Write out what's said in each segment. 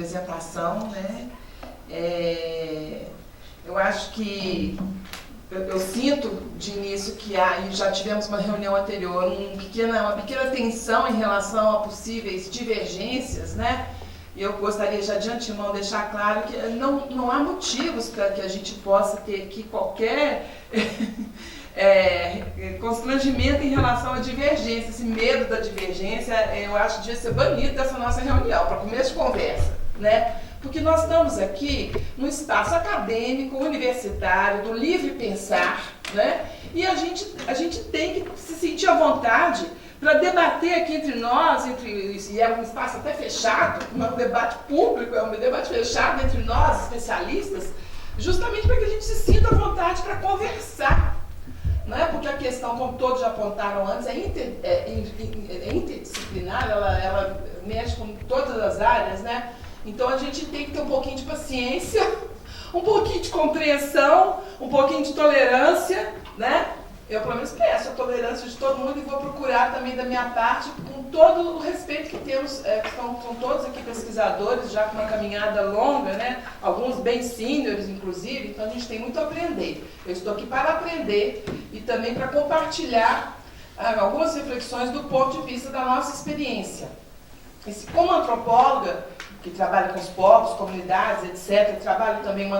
apresentação, né? Eu acho que eu sinto de início que e já tivemos uma reunião anterior, uma pequena tensão em relação a possíveis divergências, né? E eu gostaria já de antemão deixar claro que não há motivos para que a gente possa ter aqui qualquer constrangimento em relação à divergência. Esse medo da divergência, eu acho que devia ser banido dessa nossa reunião, para começo de conversa, né? Porque nós estamos aqui no espaço acadêmico, universitário, do livre pensar, né? E a gente tem que se sentir à vontade para debater aqui entre nós, e é um espaço até fechado, não é um debate público, é um debate fechado entre nós, especialistas, justamente para que a gente se sinta à vontade para conversar. Né? Porque a questão, como todos já apontaram antes, é interdisciplinar, ela mexe com todas as áreas, né? Então a gente tem que ter um pouquinho de paciência, um pouquinho de compreensão, um pouquinho de tolerância, né? Eu pelo menos peço a tolerância de todo mundo e vou procurar também da minha parte, com todo o respeito que temos, são todos aqui pesquisadores, já com uma caminhada longa, né? Alguns bem sêniores, inclusive, então a gente tem muito a aprender. Eu estou aqui para aprender e também para compartilhar algumas reflexões do ponto de vista da nossa experiência. Como antropóloga, que trabalha com os povos, comunidades, etc., trabalho também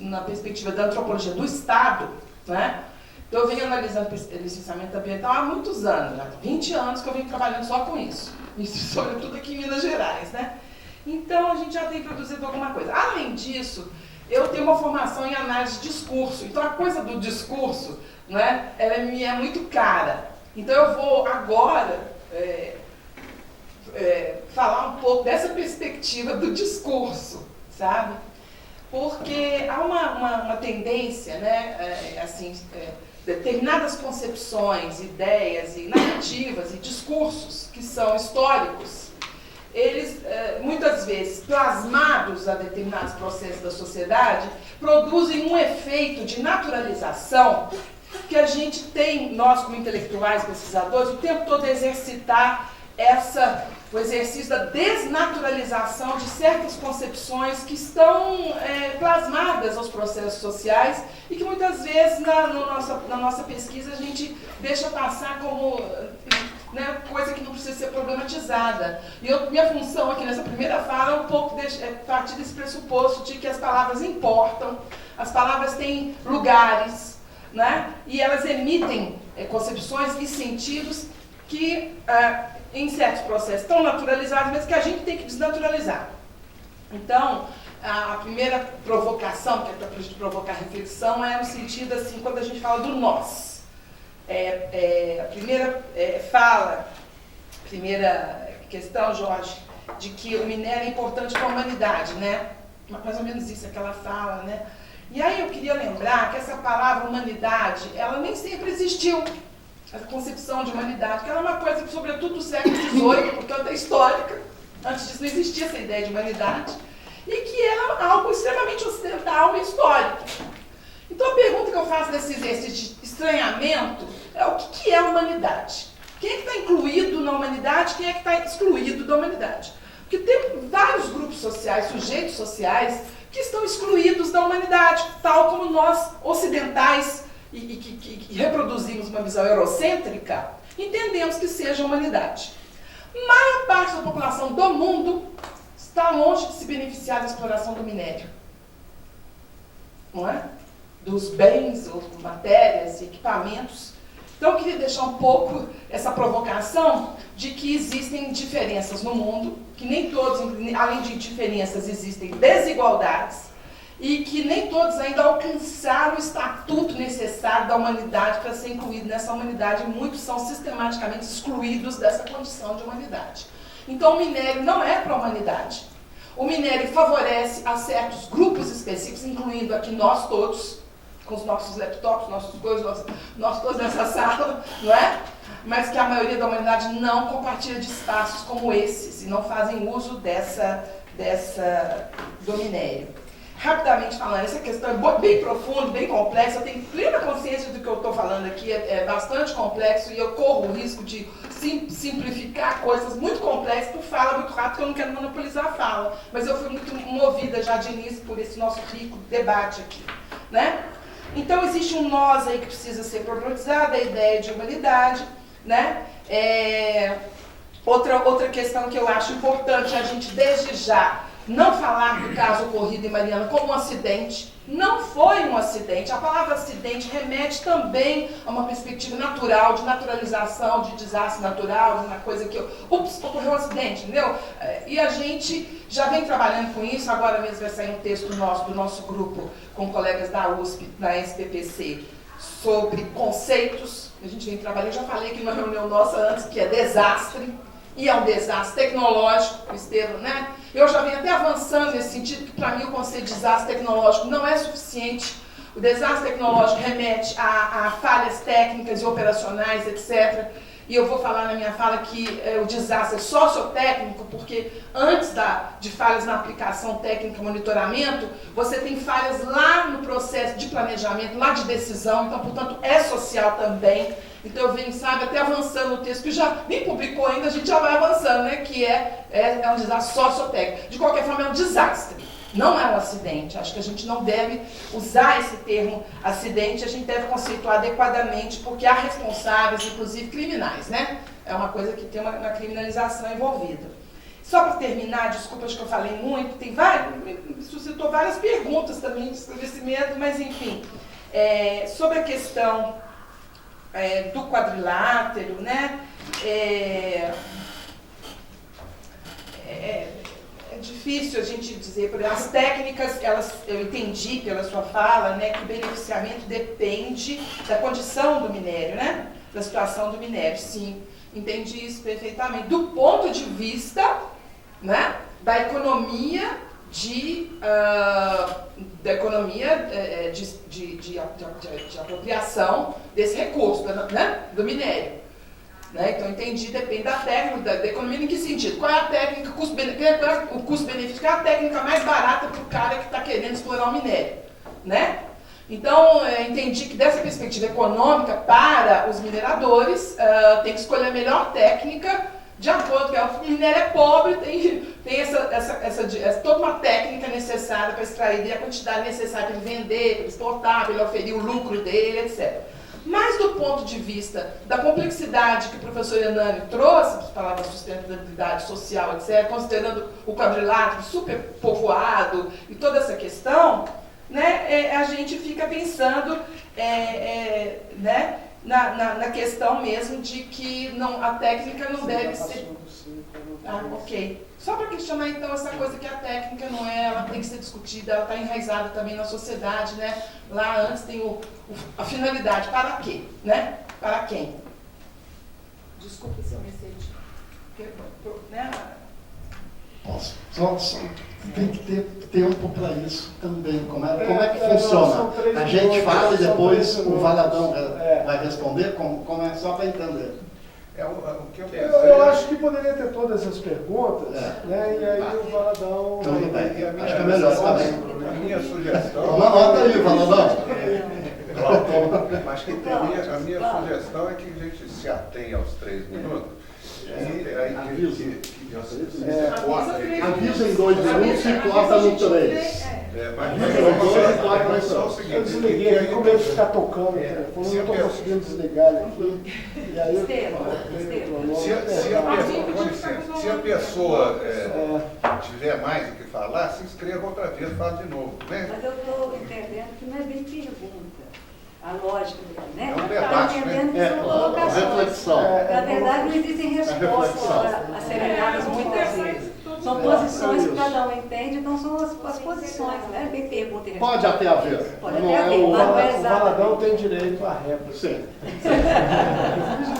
na perspectiva da antropologia do Estado, né? Então eu venho analisando licenciamento ambiental há muitos anos, há 20 anos que eu venho trabalhando só com isso, sobretudo aqui em Minas Gerais, né? Então a gente já tem produzido alguma coisa. Além disso, eu tenho uma formação em análise de discurso, então a coisa do discurso, né, ela me é muito cara. Então eu vou agora falar um pouco dessa perspectiva do discurso, sabe? Porque há uma tendência, né, determinadas concepções, ideias e narrativas e discursos que são históricos, eles muitas vezes plasmados a determinados processos da sociedade, produzem um efeito de naturalização que a gente tem, nós como intelectuais, pesquisadores, o tempo todo exercitar o exercício da desnaturalização de certas concepções que estão plasmadas aos processos sociais e que muitas vezes na nossa pesquisa a gente deixa passar como coisa que não precisa ser problematizada. E minha função aqui nessa primeira fala é um pouco partir desse pressuposto de que as palavras importam, as palavras têm lugares, né? E elas emitem concepções e sentidos que em certos processos estão naturalizados, mas que a gente tem que desnaturalizar. Então, a primeira provocação, que é para a gente provocar reflexão, é no sentido assim, quando a gente fala do nós. A primeira primeira questão, Jorge, de que o minério é importante para a humanidade, né? Mais ou menos isso é que ela fala, né? E aí eu queria lembrar que essa palavra humanidade, ela nem sempre existiu. A concepção de humanidade, que ela é uma coisa, sobretudo do século XVIII, portanto é histórica, antes disso não existia essa ideia de humanidade, e que era algo extremamente ocidental e histórico. Então a pergunta que eu faço nesse exercício de estranhamento é o que é a humanidade? Quem é que está incluído na humanidade, quem é que está excluído da humanidade? Porque tem vários grupos sociais, sujeitos sociais, que estão excluídos da humanidade, tal como nós ocidentais, e que reproduzimos uma visão eurocêntrica, entendemos que seja a humanidade. A maior parte da população do mundo está longe de se beneficiar da exploração do minério. Não é? Dos bens, ou matérias e equipamentos. Então eu queria deixar um pouco essa provocação de que existem diferenças no mundo, que nem todos, além de diferenças, existem desigualdades, e que nem todos ainda alcançaram o estatuto necessário da humanidade para ser incluído nessa humanidade, e muitos são sistematicamente excluídos dessa condição de humanidade. Então o minério não é para a humanidade. O minério favorece a certos grupos específicos, incluindo aqui nós todos, com os nossos laptops, nossas coisas, nós todos nessa sala, não é? Mas que a maioria da humanidade não compartilha de espaços como esses e não fazem uso do minério. Rapidamente falando, essa questão é bem profunda, bem complexa, eu tenho plena consciência do que eu estou falando aqui, é bastante complexo e eu corro o risco de simplificar coisas muito complexas por fala muito rápido, que eu não quero monopolizar a fala. Mas eu fui muito movida já de início por esse nosso rico debate aqui, né? Então existe um nós aí que precisa ser problematizado, a ideia de humanidade, né? Outra questão que eu acho importante a gente desde já não falar do caso ocorrido em Mariana como um acidente. Não foi um acidente. A palavra acidente remete também a uma perspectiva natural, de naturalização, de desastre natural, uma coisa que, ocorreu um acidente, entendeu? E a gente já vem trabalhando com isso, agora mesmo vai sair um texto do nosso grupo, com colegas da USP, da SPPC, sobre conceitos. A gente vem trabalhando, eu já falei aqui numa reunião nossa antes, que é desastre, e é um desastre tecnológico, o Estevam, né? Eu já venho até avançando nesse sentido, que para mim o conceito de desastre tecnológico não é suficiente. O desastre tecnológico remete a falhas técnicas e operacionais, etc. E eu vou falar na minha fala que o desastre é sociotécnico, porque antes de falhas na aplicação técnica e monitoramento, você tem falhas lá no processo de planejamento, lá de decisão, então, portanto, é social também. Então eu venho, sabe, até avançando no texto, que já nem publicou ainda, a gente já vai avançando, né? Que é um desastre sociotécnico. De qualquer forma, é um desastre, não é um acidente. Acho que a gente não deve usar esse termo acidente, a gente deve conceituar adequadamente, porque há responsáveis, inclusive criminais, né? É uma coisa que tem uma criminalização envolvida. Só para terminar, desculpa, acho que eu falei muito, suscitou várias perguntas também de esclarecimento, mas enfim, sobre a questão do quadrilátero, né? É difícil a gente dizer, por exemplo, as técnicas, eu entendi pela sua fala, né, que o beneficiamento depende da condição do minério, né? Da situação do minério, sim, entendi isso perfeitamente. Do ponto de vista, né, da economia de apropriação desse recurso, né, do minério. Né? Então, entendi, depende da técnica, da economia, em que sentido? Qual é a técnica, o custo-benefício? Qual é a técnica mais barata para o cara que está querendo explorar o minério? Né? Então, entendi que dessa perspectiva econômica, para os mineradores, tem que escolher a melhor técnica, de acordo com o minério é pobre, tem toda uma técnica necessária para extrair a quantidade necessária para ele vender, para ele exportar, para ele oferir o lucro dele, etc. Mas do ponto de vista da complexidade que o professor Hernani trouxe, que falava da sustentabilidade social, etc., considerando o quadrilátero superpovoado e toda essa questão, né, a gente fica pensando né, na questão mesmo de que a técnica não deve ser... ok. Só para questionar então essa coisa que a técnica não ela tem que ser discutida, ela está enraizada também na sociedade, né? Lá antes tem a finalidade, para quê, né? Para quem? Desculpa se eu me senti, né? Posso? Só tem que ter tempo para isso também. Como é que funciona? A gente fala e depois o Valadão vai responder, como é só para entender. O que eu acho que poderia ter todas as perguntas, né? E aí o Valadão... Tudo bem, acho que é melhor também. A minha sugestão... Toma nota aí, Valadão. Mas a minha sugestão é que a gente se atenha aos 3 minutos. Avisa em 2 minutos e corta no 3. Eu desliguei aqui, com medo de ficar tocando o telefone, eu não estou conseguindo desligar ele aqui. E aí se a pessoa tiver mais o que falar, se inscreva outra vez, fala de novo. Né? Mas eu estou entendendo que não é bem pergunta. A lógica dele, né? É um debate, que são colocações. Reflexão. Na verdade, não existem respostas a serem dadas muitas vezes. São posições que cada um entende, então são as posições, né? Bem pergunta e resposta. Pode até haver. Pode até haver, mas não é o Valadão exatamente. tem direito à réplica. Sim.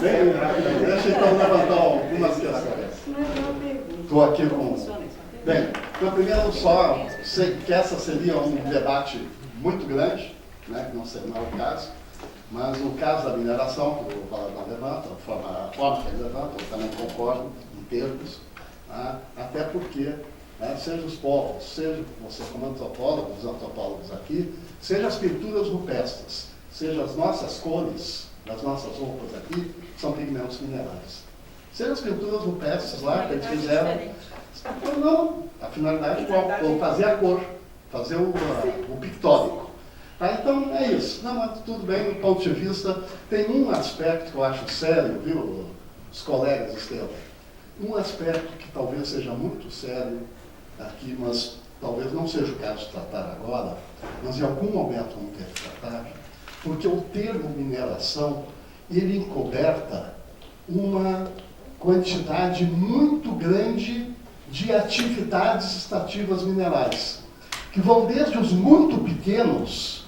Deixa então levantar algumas questões. Não é uma pergunta. Estou aqui com... Funciona isso. Bem, então primeiro só, sei que essa seria um debate muito grande, né, que não é o caso, mas no caso da mineração, que o Valadão levanta, a forma que ele levanta, eu também concordo em termos, né, até porque, né, seja os povos, seja você como antropólogo, os antropólogos aqui, seja as pinturas rupestres, seja as nossas cores, das nossas roupas aqui, são pigmentos minerais. Seriam as pinturas rupestres lá que eles fizeram. Então, não, a finalidade é fazer a cor, fazer o pictórico. Tá, então é isso. Não, mas tudo bem, do ponto de vista, tem um aspecto que eu acho sério, viu, os colegas Estevam? Um aspecto que talvez seja muito sério aqui, mas talvez não seja o caso de tratar agora, mas em algum momento vamos ter que tratar, porque o termo mineração, ele encoberta uma quantidade muito grande de atividades extrativas minerais, que vão desde os muito pequenos,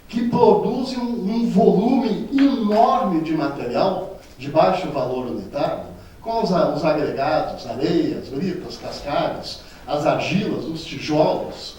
que produzem um volume enorme de material de baixo valor unitário, com os agregados, areias, britas, cascalhos, as argilas, os tijolos,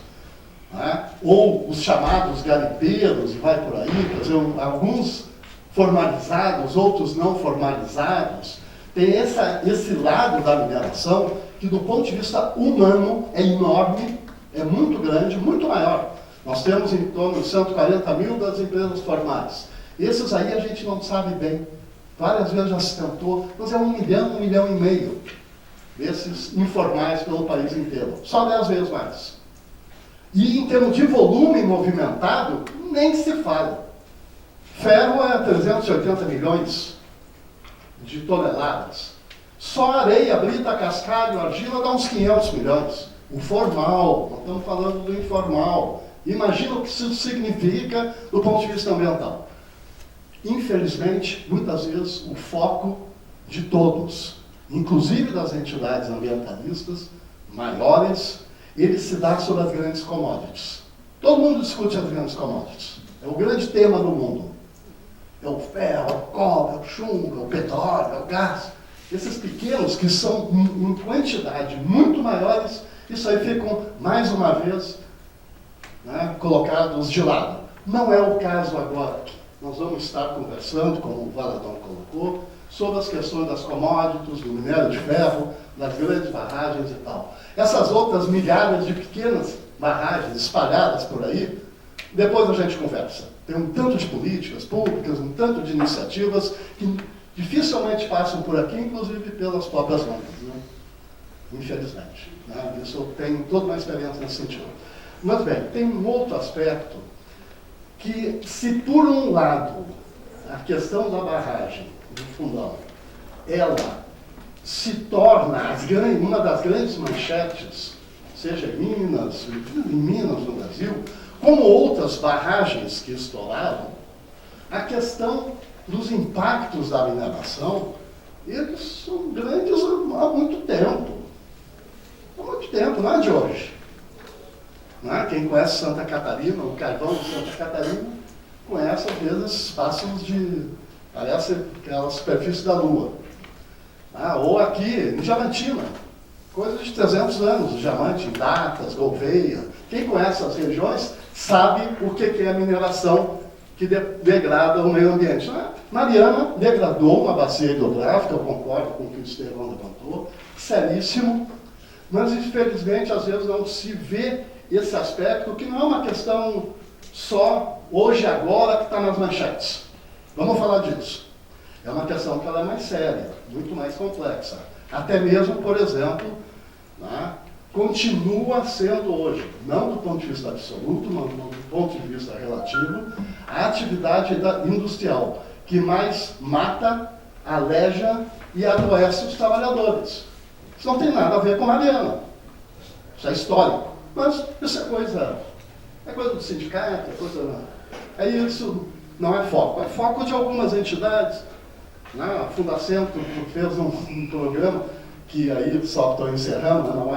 né? Ou os chamados garimpeiros, e vai por aí, quer dizer, alguns formalizados, outros não formalizados. Tem esse lado da mineração que, do ponto de vista humano, é enorme, é muito grande, muito maior. Nós temos em torno de 140 mil das empresas formais. Esses aí a gente não sabe bem. Várias vezes já se tentou, mas é 1 milhão e meio desses informais pelo país inteiro. Só 10 vezes mais. E em termos de volume movimentado, nem se fala. Ferro é 380 milhões de toneladas. Só areia, brita, cascalho, argila dá uns 500 milhões. O formal, nós estamos falando do informal. Imagina o que isso significa do ponto de vista ambiental. Infelizmente, muitas vezes, o foco de todos, inclusive das entidades ambientalistas maiores, ele se dá sobre as grandes commodities. Todo mundo discute as grandes commodities. É o grande tema do mundo. É o ferro, é o cobre, é o chumbo, é o petróleo, é o gás. Esses pequenos, que são em quantidade muito maiores, isso aí ficam, mais uma vez, né, colocados de lado. Não é o caso agora. Nós vamos estar conversando, como o Valadão colocou, sobre as questões das commodities, do minério de ferro, das grandes barragens e tal. Essas outras milhares de pequenas barragens espalhadas por aí, depois a gente conversa. Tem um tanto de políticas públicas, um tanto de iniciativas que dificilmente passam por aqui, inclusive pelas próprias mãos, né? Infelizmente. Né? Isso eu tenho toda uma experiência nesse sentido. Mas bem, tem um outro aspecto que, se por um lado a questão da barragem do Fundão, ela se torna uma das grandes manchetes, seja em Minas no Brasil, como outras barragens que estouraram, a questão dos impactos da mineração, eles são grandes há muito tempo. Há muito tempo, não é de hoje. Não é? Quem conhece Santa Catarina, o carvão de Santa Catarina, conhece às vezes espaços de, parece aquela superfície da Lua. Ou aqui, em Diamantina, coisa de 300 anos, diamante, Datas, Gouveia. Quem conhece as regiões sabe o que é a mineração que degrada o meio ambiente. Não é? Mariana degradou uma bacia hidrográfica, eu concordo com o que o Estevão levantou, seríssimo, mas infelizmente às vezes não se vê esse aspecto, que não é uma questão só hoje e agora que está nas manchetes. Vamos falar disso. É uma questão que ela é mais séria, muito mais complexa. Até mesmo, por exemplo, né, continua sendo hoje, não do ponto de vista absoluto, mas do ponto de vista relativo, a atividade industrial que mais mata, aleja e adoece os trabalhadores. Isso não tem nada a ver com Mariana. Isso é histórico. Mas isso é coisa do sindicato, isso não é foco. É foco de algumas entidades. Né? A Fundacentro fez um programa que aí só estou encerrando, não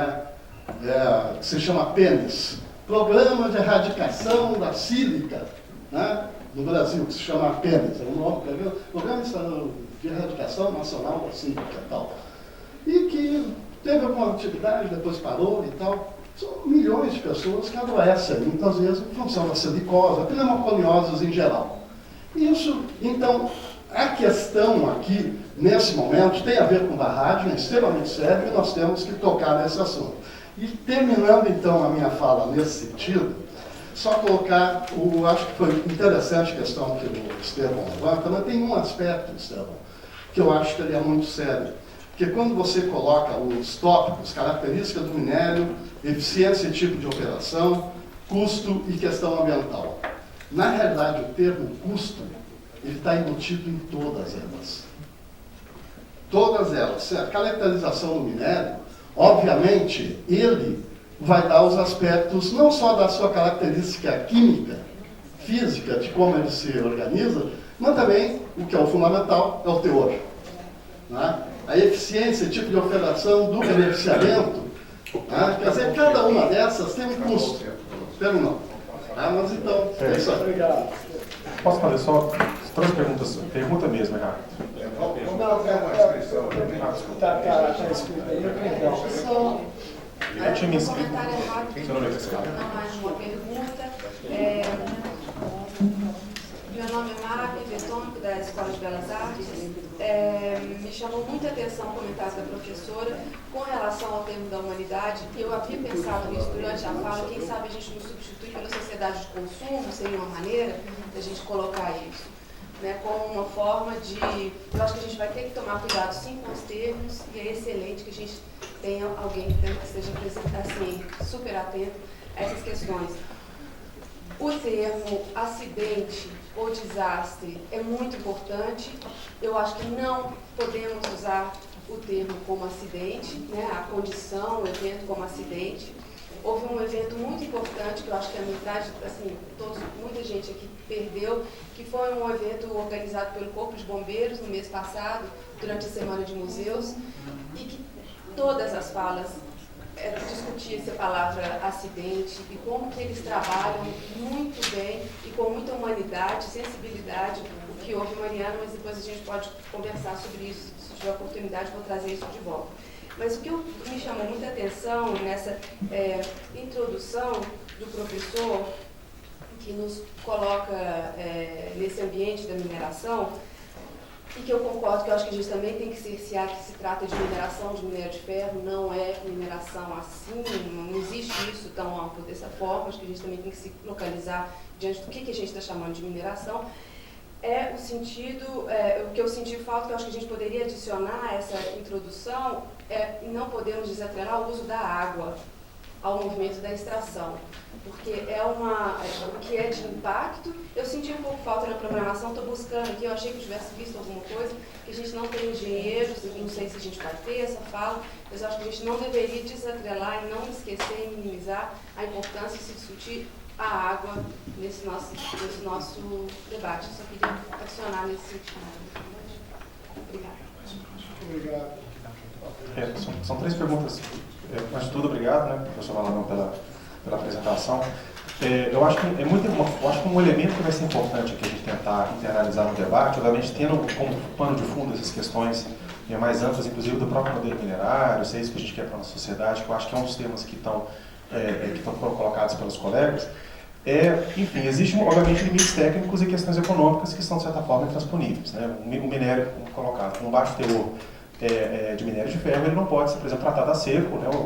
que se chama PENES, Programa de Erradicação da Sílica, né? No Brasil, que se chama PENES, é um nome, Programa de Erradicação Nacional da Sílica e tal. E que teve alguma atividade, depois parou e tal. São milhões de pessoas que adoecem, muitas vezes, em função da silicose, pneumoconioses em geral. Isso, então, a questão aqui, nesse momento, tem a ver com barragem, é extremamente sério, e nós temos que tocar nesse assunto. E terminando, então, a minha fala nesse sentido, só colocar, acho que foi interessante a questão que o Estevão levanta, mas tem um aspecto, Estevão, que eu acho que ele é muito sério. Porque quando você coloca os tópicos, características do minério, eficiência e tipo de operação, custo e questão ambiental. Na realidade, o termo custo, ele está embutido em todas elas. Todas elas. A caracterização do minério, obviamente, ele vai dar os aspectos não só da sua característica química, física, de como ele se organiza, mas também, o que é o fundamental, é o teor. Né? A eficiência, tipo de operação do beneficiamento, né? Quer dizer, cada uma dessas tem um custo. Terminou. Mas então, é isso aí. Obrigado. Posso fazer só 3 perguntas? Pergunta mesmo, Renato. Vamos fazer uma inscrição também. Tá escrito aí, então. Eu tinha me inscrito. Um comentário rápido, Seu nome é não mais uma pergunta. Meu nome é Mari Betônico, da Escola de Belas Artes. Me chamou muita atenção o comentário da professora com relação ao termo da humanidade. Eu havia pensado nisso durante a fala, quem sabe a gente não substitui pela sociedade de consumo, seria uma maneira da gente colocar isso, né, como uma forma de... Eu acho que a gente vai ter que tomar cuidado sim com os termos, e é excelente que a gente tenha alguém que esteja assim, super atento a essas questões. O termo acidente ou desastre é muito importante. Eu acho que não podemos usar o termo como acidente, né? A condição, o evento como acidente. Houve um evento muito importante que eu acho que a metade, assim, muita gente aqui perdeu, que foi um evento organizado pelo Corpo de Bombeiros no mês passado, durante a Semana de Museus, e que todas as falas discutia-se a palavra acidente e como que eles trabalham muito bem e com muita humanidade, sensibilidade, o que houve, Mariana, mas depois a gente pode conversar sobre isso, se tiver oportunidade vou trazer isso de volta. Mas o que me chamou muita atenção nessa introdução do professor, que nos coloca nesse ambiente da mineração, e que eu concordo, que eu acho que a gente também tem que cercear que se trata de mineração de minério de ferro, não é mineração assim, não existe isso tão amplo dessa forma, acho que a gente também tem que se localizar diante do que a gente está chamando de mineração. É o sentido, o que eu senti falta, que eu acho que a gente poderia adicionar a essa introdução, não podemos desatrelar o uso da água ao movimento da extração, porque o que é de impacto. Eu senti um pouco falta na programação, estou buscando aqui, eu achei que eu tivesse visto alguma coisa, que a gente não tem engenheiros, não sei se a gente vai ter essa fala, mas eu acho que a gente não deveria desatrelar e não esquecer e minimizar a importância de se discutir a água nesse nosso debate. Eu só queria adicionar nesse sentido. Obrigada. Obrigado. São 3 perguntas. Antes de tudo, obrigado, né, professor Valadão, pela apresentação. Eu acho que um elemento que vai ser importante aqui a gente tentar internalizar no debate, obviamente tendo como pano de fundo essas questões mais amplas, inclusive do próprio modelo minerário, se é isso que a gente quer para a nossa sociedade, que eu acho que é um dos temas que estão colocados pelos colegas. Enfim, existem, obviamente, limites técnicos e questões econômicas que são, de certa forma, intransponíveis. Né? O minério, como colocado, com baixo teor de minério de ferro, ele não pode ser, por exemplo, tratado a seco, né, ou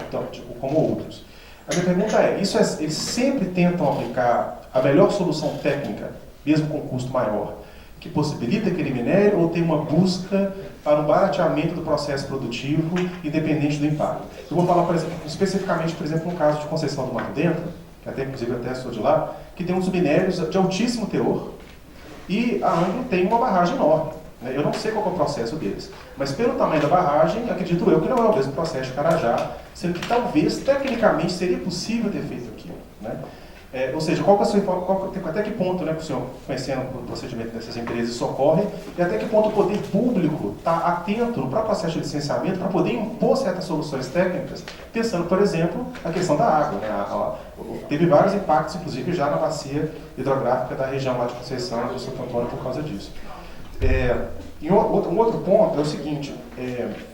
como outros. A minha pergunta eles sempre tentam aplicar a melhor solução técnica, mesmo com custo maior, que possibilita aquele minério, ou tem uma busca para um barateamento do processo produtivo, independente do impacto? Eu vou falar, por exemplo, especificamente, por exemplo, no caso de Conceição do Mato Dentro, que até, inclusive, até sou de lá, que tem uns minérios de altíssimo teor, e a Anglo tem uma barragem enorme. Eu não sei qual é o processo deles, mas pelo tamanho da barragem, acredito eu que não é o mesmo processo de Carajá, sendo que talvez, tecnicamente, seria possível ter feito aquilo. Né? Ou seja, até que ponto, né, o senhor, conhecendo o procedimento dessas empresas, isso ocorre, e até que ponto o poder público está atento no próprio processo de licenciamento para poder impor certas soluções técnicas, pensando, por exemplo, a questão da água. Né? Teve vários impactos, inclusive, já na bacia hidrográfica da região lá de Conceição, do Santo Antônio, por causa disso. Um outro ponto é o seguinte,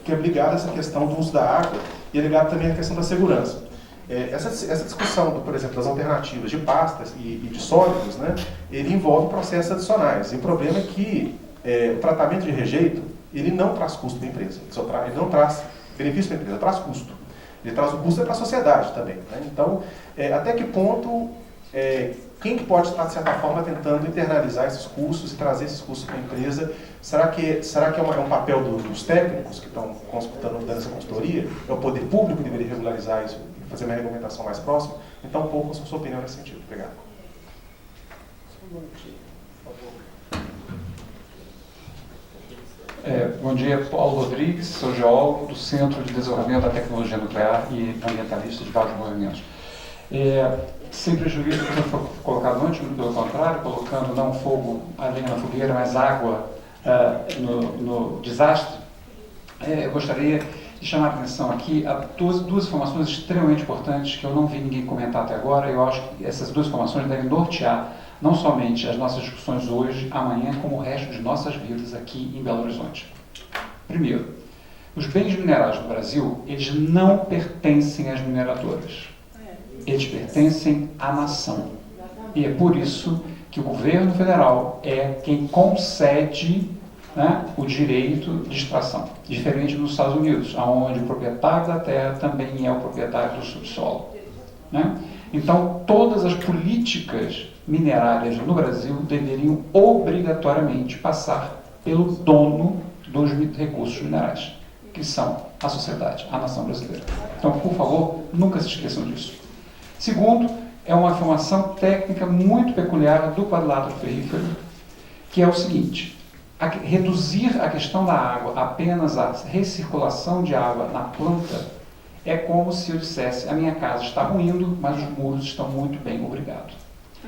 que é ligado a essa questão do uso da água e é ligado também à questão da segurança. Essa discussão, por exemplo, das alternativas de pastas e de sólidos, né, ele envolve processos adicionais. E o problema é que o tratamento de rejeito, ele não traz custo para a empresa, ele não traz benefício para a empresa, traz custo. Ele traz o custo para a sociedade também. Né? Então, até que ponto quem que pode estar, de certa forma, tentando internalizar esses custos e trazer esses custos para a empresa? Será que é um papel dos técnicos que estão dando essa consultoria? É o poder público que deveria regularizar isso e fazer uma regulamentação mais próxima? Então, um pouco a sua opinião nesse sentido. Obrigado. Bom dia, Paulo Rodrigues, sou geólogo do Centro de Desenvolvimento da Tecnologia Nuclear e ambientalista de vários movimentos. Sem prejuízo do que foi colocado antes, pelo contrário, colocando não fogo, a lenha na fogueira, mas água no desastre, eu gostaria de chamar a atenção aqui a duas informações extremamente importantes que eu não vi ninguém comentar até agora. Eu acho que essas duas informações devem nortear não somente as nossas discussões hoje, amanhã, como o resto de nossas vidas aqui em Belo Horizonte. Primeiro, os bens minerais no Brasil, eles não pertencem às mineradoras. Eles pertencem à nação. E é por isso que o governo federal é quem concede, né, o direito de extração. Diferente dos Estados Unidos, onde o proprietário da terra também é o proprietário do subsolo. Né? Então, todas as políticas minerárias no Brasil deveriam obrigatoriamente passar pelo dono dos recursos minerais, que são a sociedade, a nação brasileira. Então, por favor, nunca se esqueçam disso. Segundo, é uma informação técnica muito peculiar do quadrilátero ferrífero, que é o seguinte: reduzir a questão da água apenas à recirculação de água na planta é como se eu dissesse: a minha casa está ruindo, mas os muros estão muito bem, obrigado.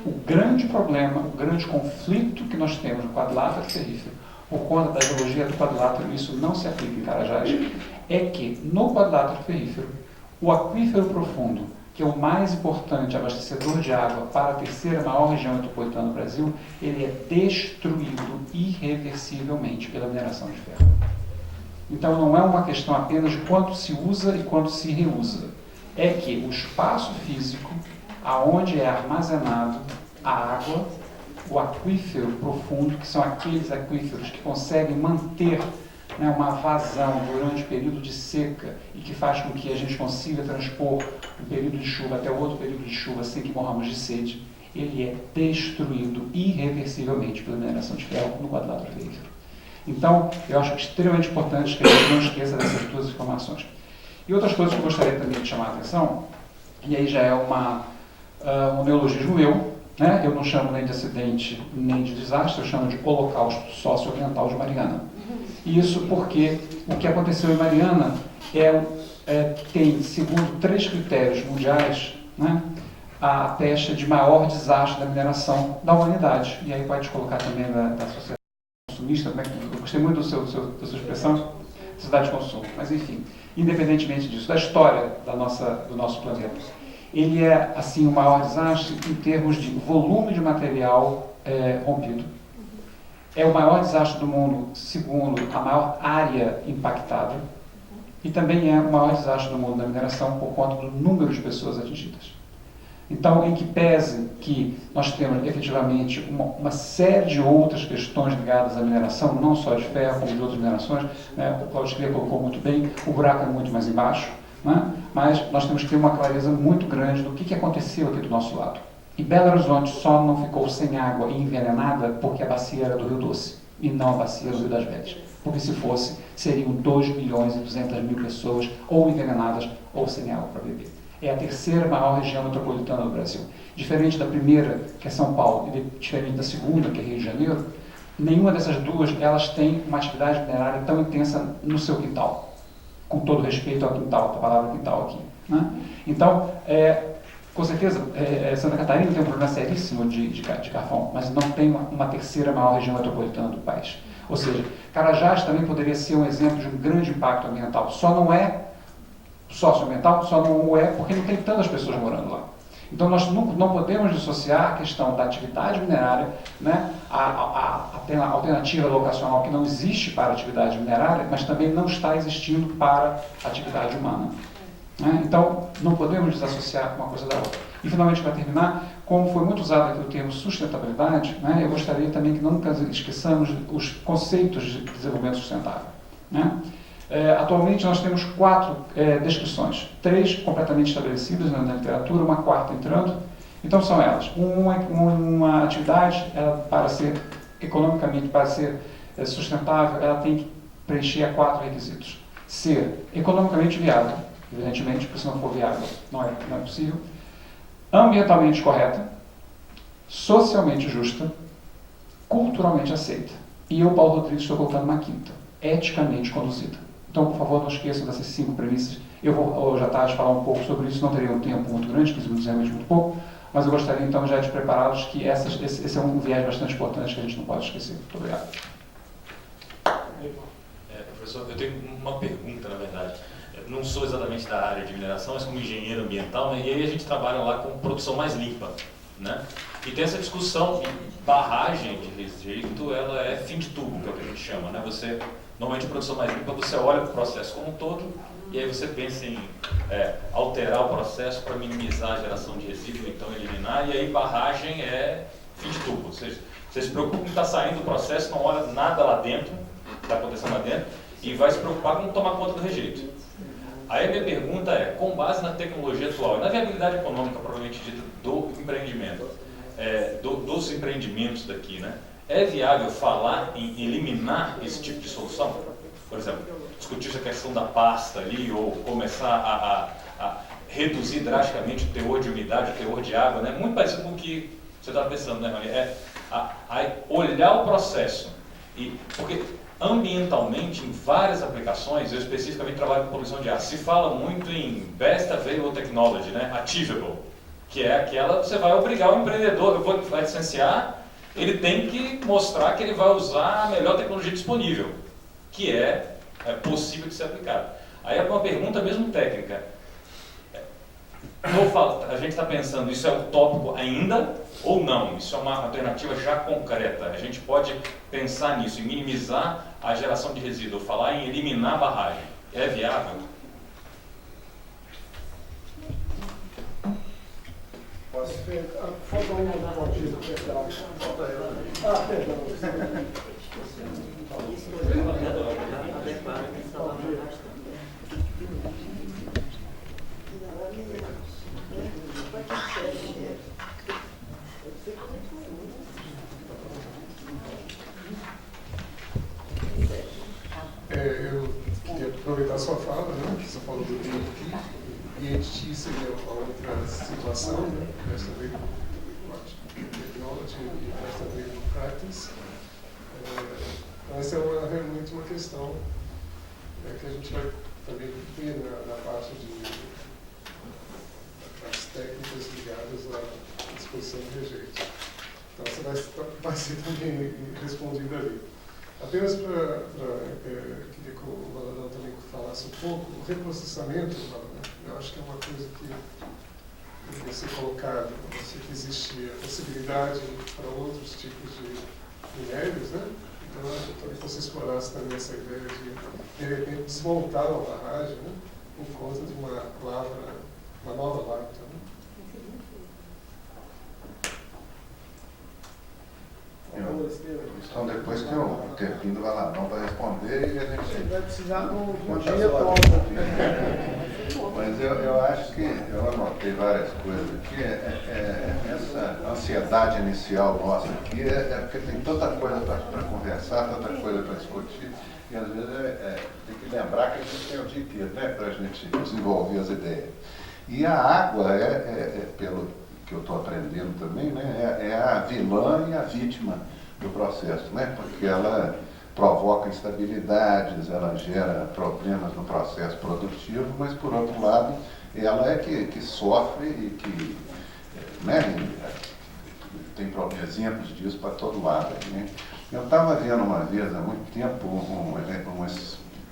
O grande problema, o grande conflito que nós temos no quadrilátero ferrífero, por conta da geologia do quadrilátero, isso não se aplica em Carajás, é que no quadrilátero ferrífero, o aquífero profundo, que é o mais importante abastecedor de água para a terceira maior região metropolitana do Brasil, ele é destruído irreversivelmente pela mineração de ferro. Então não é uma questão apenas de quanto se usa e quanto se reusa. É que o espaço físico, aonde é armazenado a água, o aquífero profundo, que são aqueles aquíferos que conseguem manter, né, uma vazão durante o período de seca e que faz com que a gente consiga transpor um período de chuva até outro período de chuva sem que morramos de sede, ele é destruído irreversivelmente pela mineração de ferro no quadrilátero ferrífero. Então, eu acho extremamente importante que a gente não esqueça dessas duas informações. E outras coisas que eu gostaria também de chamar a atenção, e aí já é um neologismo meu, né? Eu não chamo nem de acidente nem de desastre, eu chamo de holocausto socioambiental de Mariana. Isso porque o que aconteceu em Mariana tem, segundo 3 critérios mundiais, né, a pecha de maior desastre da mineração da humanidade. E aí pode colocar também da sociedade consumista, né? Eu gostei muito da sua expressão, sociedade de consumo. Mas enfim, independentemente disso, da história do nosso planeta, ele é assim o maior desastre em termos de volume de material rompido. É o maior desastre do mundo, segundo a maior área impactada, e também é o maior desastre do mundo da mineração por conta do número de pessoas atingidas. Então, em que pese que nós temos efetivamente uma série de outras questões ligadas à mineração, não só de ferro, como de outras minerações, né? O Claudio Scria colocou muito bem, o buraco é muito mais embaixo, né? Mas nós temos que ter uma clareza muito grande do que aconteceu aqui do nosso lado. E Belo Horizonte só não ficou sem água e envenenada porque a bacia era do Rio Doce e não a bacia do Rio das Velhas. Porque se fosse, seriam 2.200.000 pessoas ou envenenadas ou sem água para beber. É a terceira maior região metropolitana do Brasil. Diferente da primeira, que é São Paulo, e diferente da segunda, que é Rio de Janeiro, nenhuma dessas duas elas tem uma atividade minerária tão intensa no seu quintal. Com todo respeito ao quintal, a palavra quintal aqui. Né? Então, com certeza, Santa Catarina tem um problema seríssimo de carvão, mas não tem uma terceira maior região metropolitana do país. Ou seja, Carajás também poderia ser um exemplo de um grande impacto ambiental. Só não é socioambiental, só não é porque não tem tantas pessoas morando lá. Então nós não podemos dissociar a questão da atividade minerária, né, a alternativa locacional que não existe para a atividade minerária, mas também não está existindo para a atividade humana. Né? Então não podemos desassociar uma coisa da outra. E finalmente, para terminar, como foi muito usado aqui o termo sustentabilidade, né, eu gostaria também que nunca esqueçamos os conceitos de desenvolvimento sustentável. Né? Atualmente nós temos 4 descrições, 3 completamente estabelecidas na literatura, uma 4ª entrando, Então são elas. Uma atividade, ela, para ser economicamente, para ser sustentável, ela tem que preencher 4 requisitos. Ser economicamente viável, evidentemente, porque se não for viável não é possível. Ambientalmente correta, socialmente justa, culturalmente aceita. E eu, Paulo Rodrigues, estou colocando uma quinta: eticamente conduzida. Então, por favor, não esqueçam dessas 5 premissas. Eu vou hoje à tarde falar um pouco sobre isso, não teria um tempo muito grande, 15 minutos é realmente muito pouco, mas eu gostaria então já de prepará-los que esse é um viés bastante importante que a gente não pode esquecer. Muito obrigado. Professor, eu tenho uma pergunta, na verdade. Eu não sou exatamente da área de mineração, mas como engenheiro ambiental, né? E aí a gente trabalha lá com produção mais limpa, né? E tem essa discussão de barragem de rejeito, ela é fim de tubo, que é o que a gente chama, né? Você, normalmente, produção mais limpa, você olha para o processo como um todo, e aí você pensa em alterar o processo para minimizar a geração de resíduo, então eliminar, e aí barragem é fim de tubo. Ou seja, você se preocupa com o que está saindo do processo, não olha nada lá dentro, está acontecendo lá dentro, e vai se preocupar com tomar conta do rejeito. Aí a minha pergunta é, com base na tecnologia atual e na viabilidade econômica, provavelmente dita, do empreendimento, dos empreendimentos daqui, né? É viável falar em eliminar esse tipo de solução? Por exemplo, discutir essa questão da pasta ali, ou começar a reduzir drasticamente o teor de umidade, o teor de água, né? Muito parecido com o que você estava pensando, né, Maria? Olhar o processo. Porque ambientalmente, em várias aplicações, eu especificamente trabalho com poluição de ar, se fala muito em Best Available Technology, né? Achievable, que é aquela que você vai obrigar o empreendedor, que vai licenciar, ele tem que mostrar que ele vai usar a melhor tecnologia disponível, que é possível de ser aplicada. Aí é uma pergunta mesmo técnica. A gente está pensando, isso é utópico ainda ou não? Isso é uma alternativa já concreta. A gente pode pensar nisso, em minimizar a geração de resíduo, falar em eliminar a barragem. É viável? Posso ver? Faltou uma da Valdir, perdão. Perdão. Eu queria aproveitar a sua fala, né, que você falou do tempo aqui, e EDT seria a outra situação, né, Best Available Technology e Best Available Practice. Essa é realmente uma questão que a gente vai também ver na parte das técnicas ligadas à disposição de rejeitos. Então, essa vai ser também respondida ali. Apenas queria que o Valadão também falasse um pouco, o reprocessamento, eu acho que é uma coisa que deve ser colocada, que existe a possibilidade para outros tipos de minérios, né? Então, eu queria que você explorasse também essa ideia de repente, desmontar uma barragem, né? Por conta de uma nova lavra. Então, depois que eu termino do Valadão para responder, e a gente vai precisar de um dia Mas eu acho que eu anotei várias coisas aqui. Essa ansiedade inicial nossa aqui porque tem tanta coisa para conversar, tanta coisa para discutir, e às vezes tem que lembrar que a gente tem o dia inteiro, né, para a gente desenvolver as ideias. E a água pelo que eu estou aprendendo também, né, é a vilã e a vítima do processo, né, porque ela provoca instabilidades, ela gera problemas no processo produtivo, mas, por outro lado, ela é que sofre e que, né, tem exemplos disso para todo lado. Né. Eu estava vendo uma vez, há muito tempo,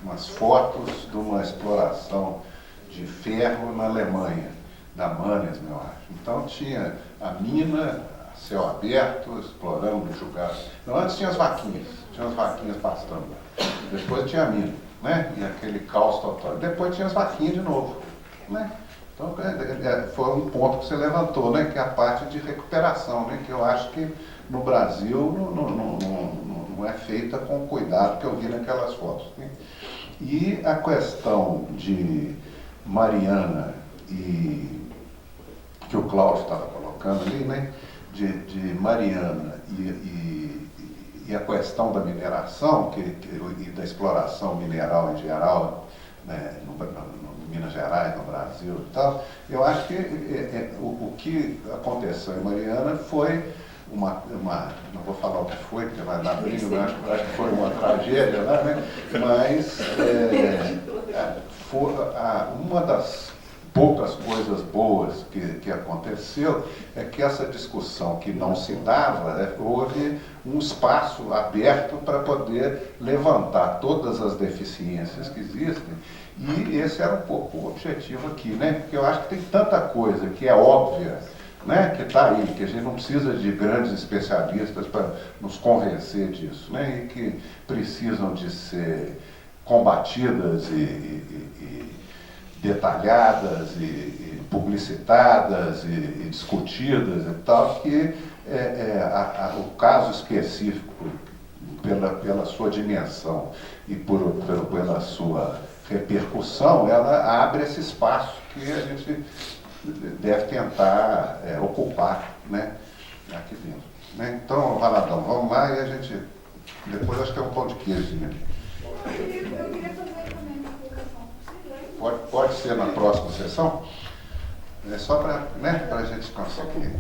umas fotos de uma exploração de ferro na Alemanha, da Mannes, eu acho. Então tinha a mina, a céu aberto, explorando, jogando. Então, antes tinha as vaquinhas pastando. Depois tinha a mina, né? E aquele caos total. Depois tinha as vaquinhas de novo, né? Então foi um ponto que você levantou, né? Que é a parte de recuperação, né? Que eu acho que no Brasil não é feita com o cuidado que eu vi naquelas fotos, né? E a questão de Mariana que que o Cláudio estava colocando ali, né, de Mariana e a questão da mineração e da exploração mineral em geral, né, no Minas Gerais, no Brasil e tal, eu acho que o que aconteceu em Mariana foi não vou falar o que foi, porque vai dar briga, mas acho que foi uma tragédia, né? Mas foi uma das poucas coisas boas que aconteceu é que essa discussão que não se dava, houve um espaço aberto para poder levantar todas as deficiências que existem, e esse era um pouco o objetivo aqui, né? Porque eu acho que tem tanta coisa que é óbvia, né, que está aí, que a gente não precisa de grandes especialistas para nos convencer disso, né, e que precisam de ser combatidas e detalhadas e publicitadas e discutidas e tal, que o caso específico, pela sua dimensão e pela sua repercussão, ela abre esse espaço que a gente deve tentar ocupar, né, aqui dentro. Né? Então, Valadão, vamos lá e a gente, depois acho que é um pão de queijo mesmo. Eu queria fazer também uma colocação. Pode ser na próxima sessão? É só para, né, a gente conseguir.